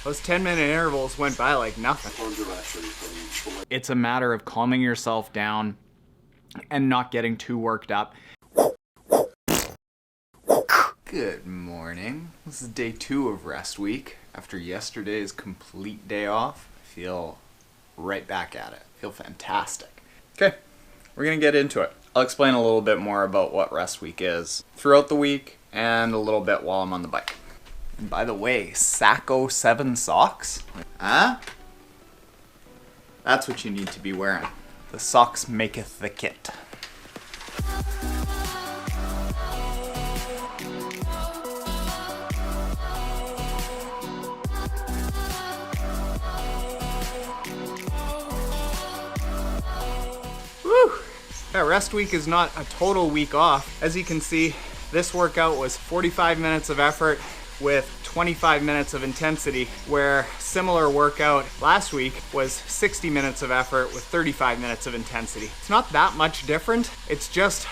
Those 10-minute intervals went by like nothing. It's a matter of calming yourself down and not getting too worked up. Good morning. This is day 2 of rest week. After yesterday's complete day off, I feel right back at it. I feel fantastic. Okay, we're gonna get into it. I'll explain a little bit more about what rest week is throughout the week and a little bit while I'm on the bike. And by the way, Sacco 7 socks? Huh? That's what you need to be wearing. The socks maketh the kit. Woo! Yeah, rest week is not a total week off. As you can see, this workout was 45 minutes of effort with 25 minutes of intensity, where similar workout last week was 60 minutes of effort with 35 minutes of intensity. It's not that much different. It's just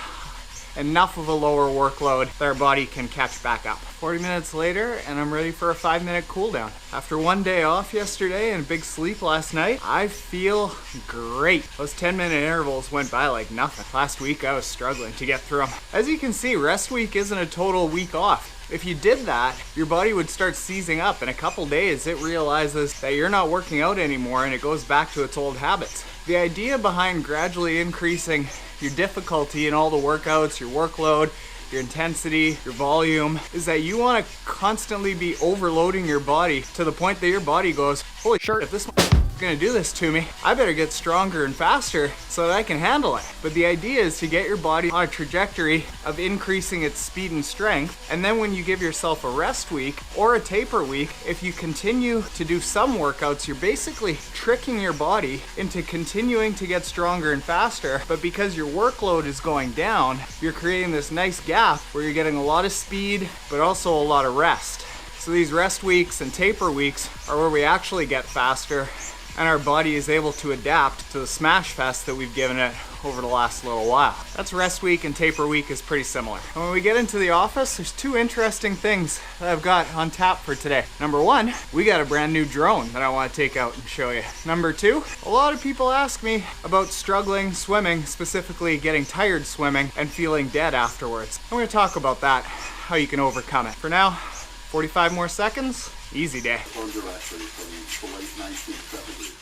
enough of a lower workload that our body can catch back up. 40 minutes later, and I'm ready for a 5-minute cool down. After one day off yesterday and a big sleep last night, I feel great. Those 10-minute intervals went by like nothing. Last week I was struggling to get through them. As you can see, rest week isn't a total week off. If you did that, your body would start seizing up. In a couple days, it realizes that you're not working out anymore and it goes back to its old habits. The idea behind gradually increasing your difficulty in all the workouts, your workload, your intensity, your volume, is that you want to constantly be overloading your body to the point that your body goes, holy shit, if this is gonna do this to me, I better get stronger and faster so that I can handle it. But the idea is to get your body on a trajectory of increasing its speed and strength, and then when you give yourself a rest week or a taper week, if you continue to do some workouts, you're basically tricking your body into continuing to get stronger and faster, but because your workload is going down, you're creating this nice gap where you're getting a lot of speed, but also a lot of rest. So these rest weeks and taper weeks are where we actually get faster, and our body is able to adapt to the smash fest that we've given it over the last little while. That's rest week, and taper week is pretty similar. And when we get into the office, there's 2 interesting things that I've got on tap for today. Number 1, we got a brand new drone that I want to take out and show you. Number 2, a lot of people ask me about struggling swimming, specifically getting tired swimming and feeling dead afterwards. I'm going to talk about that, how you can overcome it. For now, 45 more seconds, easy day.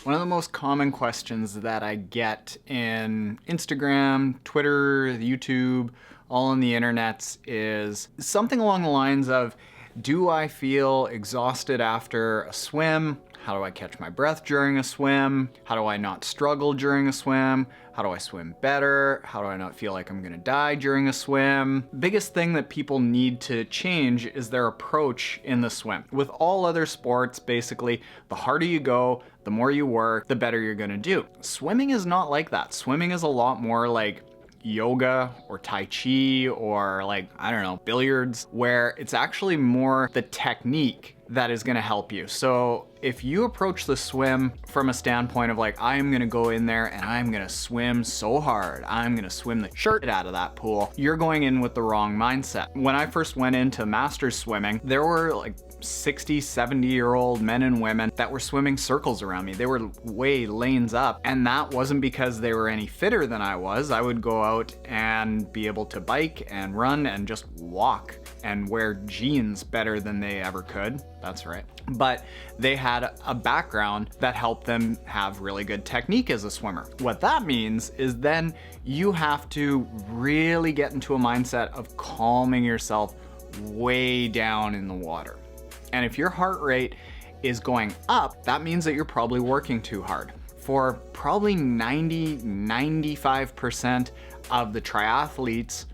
One of the most common questions that I get in Instagram, Twitter, YouTube, all on the internets is something along the lines of, do I feel exhausted after a swim? How do I catch my breath during a swim? How do I not struggle during a swim? How do I swim better? How do I not feel like I'm gonna die during a swim? Biggest thing that people need to change is their approach in the swim. With all other sports, basically, the harder you go, the more you work, the better you're gonna do. Swimming is not like that. Swimming is a lot more like yoga or Tai Chi or like, I don't know, billiards, where it's actually more the technique that is gonna help you. So if you approach the swim from a standpoint of like, I am gonna go in there and I'm gonna swim so hard, I'm gonna swim the shirt out of that pool, you're going in with the wrong mindset. When I first went into masters swimming, there were like 60, 70-year-old men and women that were swimming circles around me. They were way lanes up, and that wasn't because they were any fitter than I was. I would go out and be able to bike and run and just walk and wear jeans better than they ever could. That's right. But they had a background that helped them have really good technique as a swimmer. What that means is then you have to really get into a mindset of calming yourself way down in the water. And if your heart rate is going up, that means that you're probably working too hard. For probably 95% of the triathletes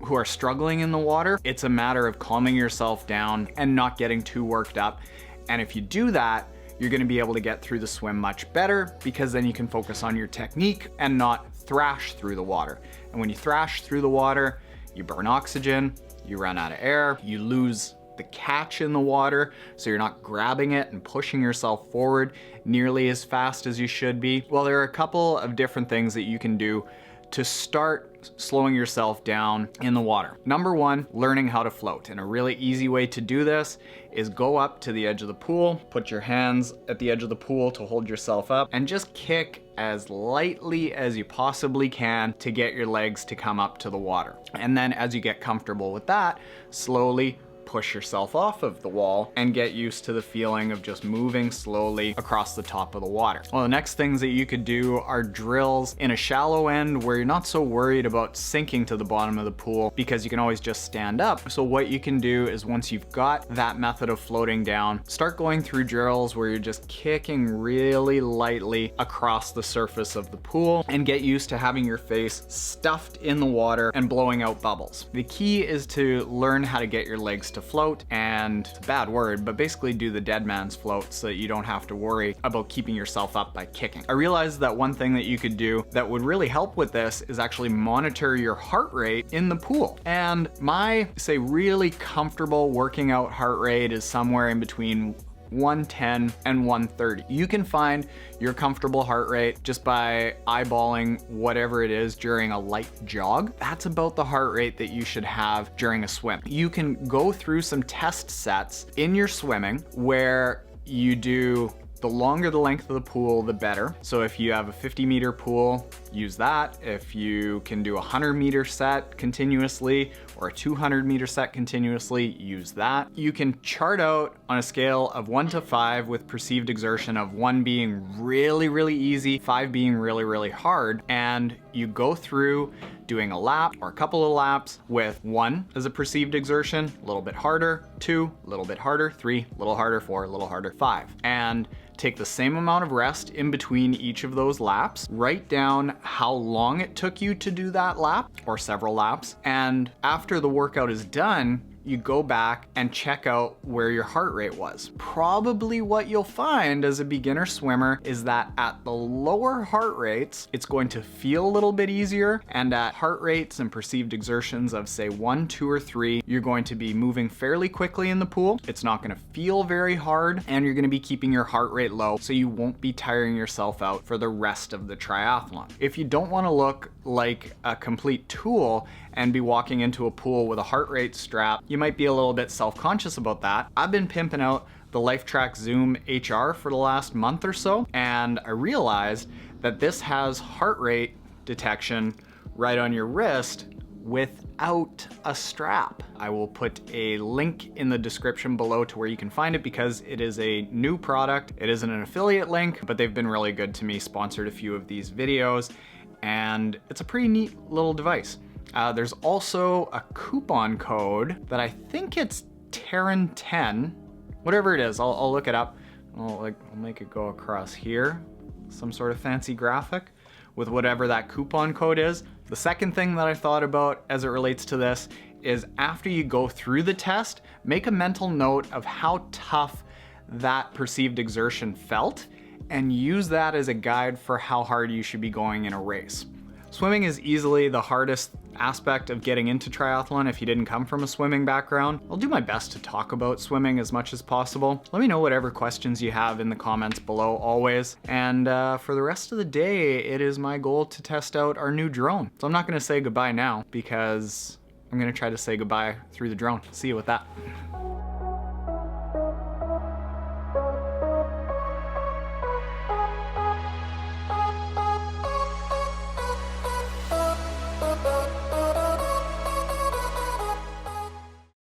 who are struggling in the water, it's a matter of calming yourself down and not getting too worked up. And if you do that, you're gonna be able to get through the swim much better, because then you can focus on your technique and not thrash through the water. And when you thrash through the water, you burn oxygen, you run out of air, you lose the catch in the water, so you're not grabbing it and pushing yourself forward nearly as fast as you should be. Well, there are a couple of different things that you can do to start slowing yourself down in the water. Number one, learning how to float. And a really easy way to do this is go up to the edge of the pool, put your hands at the edge of the pool to hold yourself up, and just kick as lightly as you possibly can to get your legs to come up to the water. And then as you get comfortable with that, slowly push yourself off of the wall and get used to the feeling of just moving slowly across the top of the water. Well, the next things that you could do are drills in a shallow end where you're not so worried about sinking to the bottom of the pool because you can always just stand up. So what you can do is once you've got that method of floating down, start going through drills where you're just kicking really lightly across the surface of the pool and get used to having your face stuffed in the water and blowing out bubbles. The key is to learn how to get your legs to float, and it's a bad word, but basically do the dead man's float so that you don't have to worry about keeping yourself up by kicking. I realized that one thing that you could do that would really help with this is actually monitor your heart rate in the pool. And my, say, really comfortable working out heart rate is somewhere in between 110 and 130. You can find your comfortable heart rate just by eyeballing whatever it is during a light jog. That's about the heart rate that you should have during a swim. You can go through some test sets in your swimming where you do the longer the length of the pool, the better. So if you have a 50-meter pool, use that. If you can do a 100-meter set continuously or a 200-meter set continuously, use that. You can chart out on a scale of 1 to 5 with perceived exertion of 1 being really, really easy, 5 being really, really hard, and you go through doing a lap or a couple of laps with 1 as a perceived exertion, a little bit harder, 2, a little bit harder, 3, a little harder, 4, a little harder, 5. And take the same amount of rest in between each of those laps, write down how long it took you to do that lap or several laps, and after the workout is done, you go back and check out where your heart rate was. Probably what you'll find as a beginner swimmer is that at the lower heart rates, it's going to feel a little bit easier, and at heart rates and perceived exertions of say 1, 2, or 3, you're going to be moving fairly quickly in the pool. It's not gonna feel very hard, and you're gonna be keeping your heart rate low, so you won't be tiring yourself out for the rest of the triathlon. If you don't wanna look like a complete tool and be walking into a pool with a heart rate strap, you might be a little bit self-conscious about that. I've been pimping out the LifeTrack Zoom HR for the last month or so, and I realized that this has heart rate detection right on your wrist without a strap. I will put a link in the description below to where you can find it because it is a new product. It isn't an affiliate link, but they've been really good to me, sponsored a few of these videos, and it's a pretty neat little device. There's also a coupon code that I think it's Taren 10, whatever it is, I'll look it up. I'll make it go across here, some sort of fancy graphic with whatever that coupon code is. The second thing that I thought about as it relates to this is after you go through the test, make a mental note of how tough that perceived exertion felt and use that as a guide for how hard you should be going in a race. Swimming is easily the hardest aspect of getting into triathlon if you didn't come from a swimming background. I'll do my best to talk about swimming as much as possible. Let me know whatever questions you have in the comments below always. And for the rest of the day, it is my goal to test out our new drone. So I'm not gonna say goodbye now because I'm gonna try to say goodbye through the drone. See you with that.